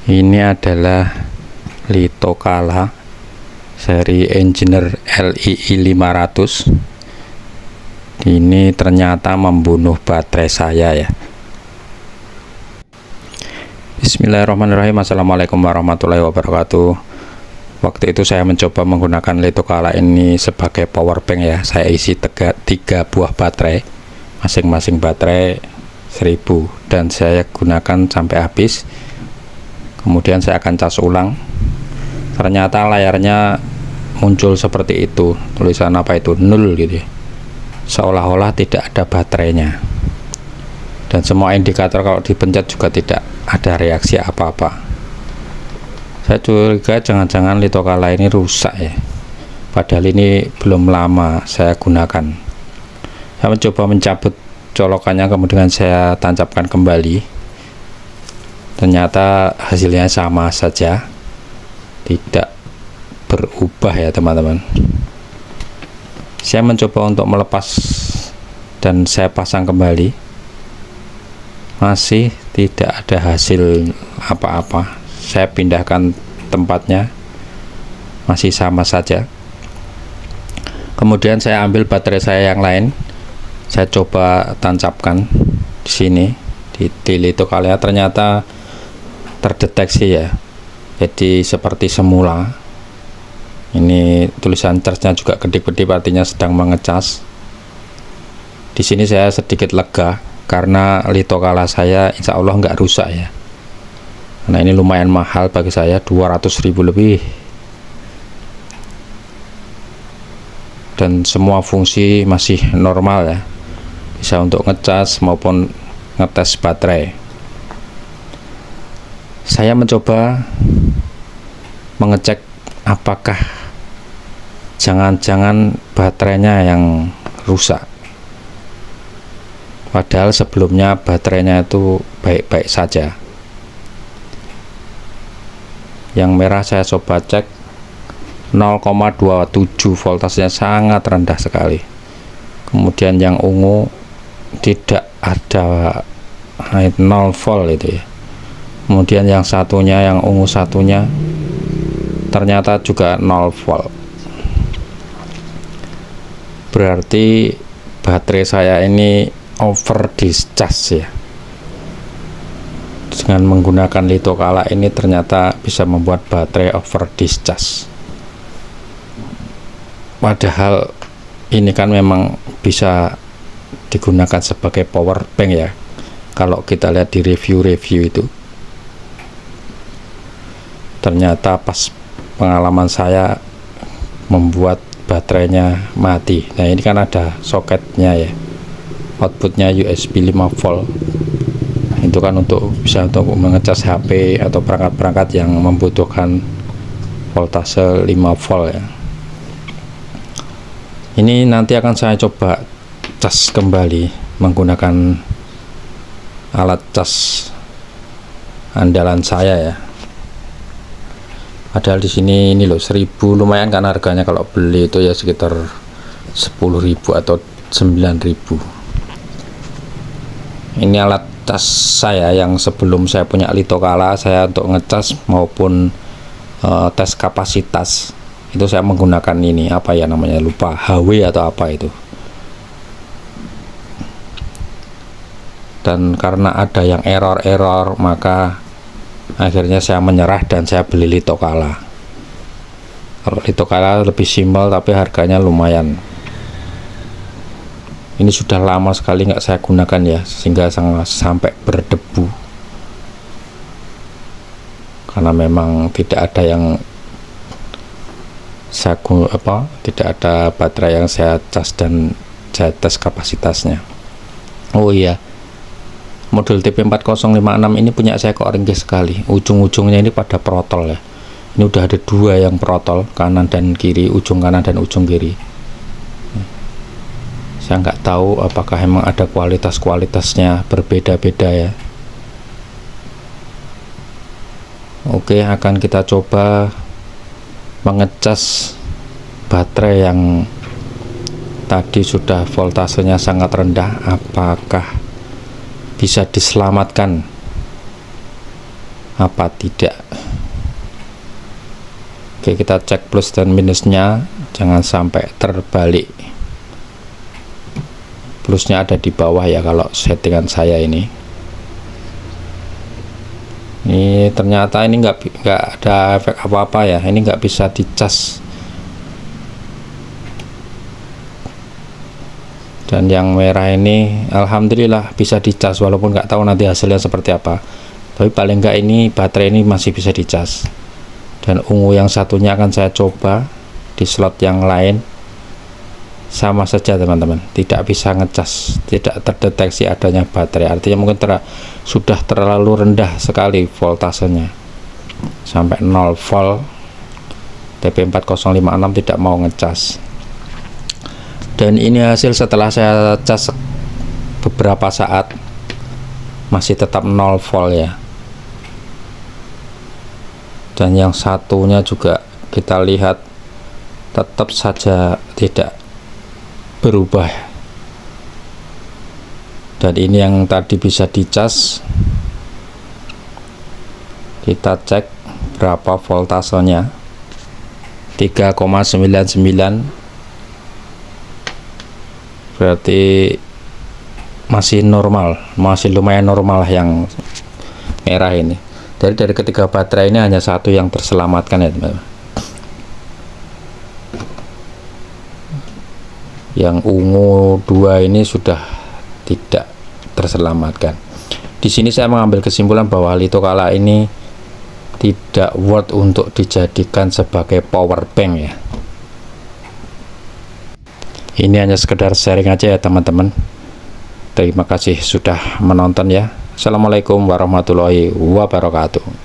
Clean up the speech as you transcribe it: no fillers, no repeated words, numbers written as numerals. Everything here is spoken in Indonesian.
Ini adalah Litokala seri Engineer LII 500. Ini ternyata membunuh baterai saya ya. Bismillahirrahmanirrahim. Assalamualaikum warahmatullahi wabarakatuh. Waktu itu saya mencoba menggunakan Litokala ini sebagai power bank ya. Saya isi 3 buah baterai, masing-masing baterai 1000, dan saya gunakan sampai habis. Kemudian saya akan cas ulang. Ternyata layarnya muncul seperti itu, tulisan apa itu, 0 gitu ya, seolah-olah tidak ada baterainya. Dan semua indikator kalau dipencet juga tidak ada reaksi apa-apa. Saya curiga jangan-jangan Litokala ini rusak ya, padahal ini belum lama saya gunakan. Saya mencoba mencabut colokannya, kemudian saya tancapkan kembali. Ternyata hasilnya sama saja, tidak berubah ya teman-teman. Saya mencoba untuk melepas dan saya pasang kembali, masih tidak ada hasil apa-apa. Saya pindahkan tempatnya, masih sama saja. Kemudian saya ambil baterai saya yang lain, saya coba tancapkan di sini di Litokala. Ternyata terdeteksi ya, jadi seperti semula. Ini tulisan charge-nya juga kedip-kedip, artinya sedang mengecas. Di sini saya sedikit lega karena Litokala saya insya Allah nggak rusak ya. Nah, ini lumayan mahal bagi saya, 200.000 lebih, dan semua fungsi masih normal ya, bisa untuk ngecas maupun ngetes baterai. Saya mencoba mengecek apakah jangan-jangan baterainya yang rusak, padahal sebelumnya baterainya itu baik-baik saja. Yang merah saya coba cek 0,27, voltasenya sangat rendah sekali. Kemudian yang ungu tidak ada, 0 volt itu ya. Kemudian yang satunya, yang ungu satunya, ternyata juga 0 volt. Berarti baterai saya ini over discharge ya. Dengan menggunakan Litokala ini ternyata bisa membuat baterai over discharge. Padahal ini kan memang bisa digunakan sebagai power bank ya, kalau kita lihat di review-review itu. Ternyata pas pengalaman saya membuat baterainya mati. Nah, ini kan ada soketnya ya, outputnya USB 5 volt. Itu kan bisa untuk mengecas HP atau perangkat-perangkat yang membutuhkan voltase 5 volt ya. Ini nanti akan saya coba cas kembali menggunakan alat cas andalan saya ya. Padahal di sini ini loh, 1000, lumayan kan harganya, kalau beli itu ya sekitar 10.000 atau 9.000. Ini alat cas saya yang sebelum saya punya Litokala, saya untuk ngecas maupun tes kapasitas itu saya menggunakan ini, apa ya namanya, lupa, HW atau apa itu. Dan karena ada yang error, maka akhirnya saya menyerah dan saya beli Litokala. Kalau Litokala lebih simpel tapi harganya lumayan. Ini sudah lama sekali nggak saya gunakan ya, sehingga sampai berdebu, karena memang tidak ada yang tidak ada baterai yang saya cas dan saya tes kapasitasnya. Oh iya, model TP4056 ini punya saya kok ringkih sekali. Ujung-ujungnya ini pada protol ya. Ini udah ada 2 yang protol, kanan dan kiri, ujung kanan dan ujung kiri. Saya nggak tahu apakah emang ada kualitasnya berbeda-beda ya. Oke, akan kita coba mengecas baterai yang tadi sudah voltasenya sangat rendah, apakah bisa diselamatkan apa tidak. Oke, kita cek plus dan minusnya, jangan sampai terbalik. Plusnya ada di bawah ya kalau settingan saya ini. Ini ternyata ini nggak ada efek apa-apa ya, ini nggak bisa dicas. Dan yang merah ini alhamdulillah bisa dicas, walaupun nggak tahu nanti hasilnya seperti apa, tapi paling nggak ini baterai ini masih bisa dicas. Dan ungu yang satunya akan saya coba di slot yang lain, sama saja teman-teman, tidak bisa ngecas, tidak terdeteksi adanya baterai, artinya mungkin sudah terlalu rendah sekali voltasenya, sampai 0 volt. TP4056 tidak mau ngecas. Dan ini hasil setelah saya cas beberapa saat, masih tetap 0 volt ya. Dan yang satunya juga kita lihat tetap saja tidak berubah. Dan ini yang tadi bisa dicas, kita cek berapa voltasenya, 3,99, berarti masih normal, masih lumayan normal yang merah ini. Dari ketiga baterai ini hanya satu yang terselamatkan ya teman-teman. Yang ungu 2 ini sudah tidak terselamatkan. Di sini saya mengambil kesimpulan bahwa litokala ini tidak worth untuk dijadikan sebagai power bank ya. Ini hanya sekedar sharing aja ya teman-teman. Terima kasih sudah menonton ya. Assalamualaikum warahmatullahi wabarakatuh.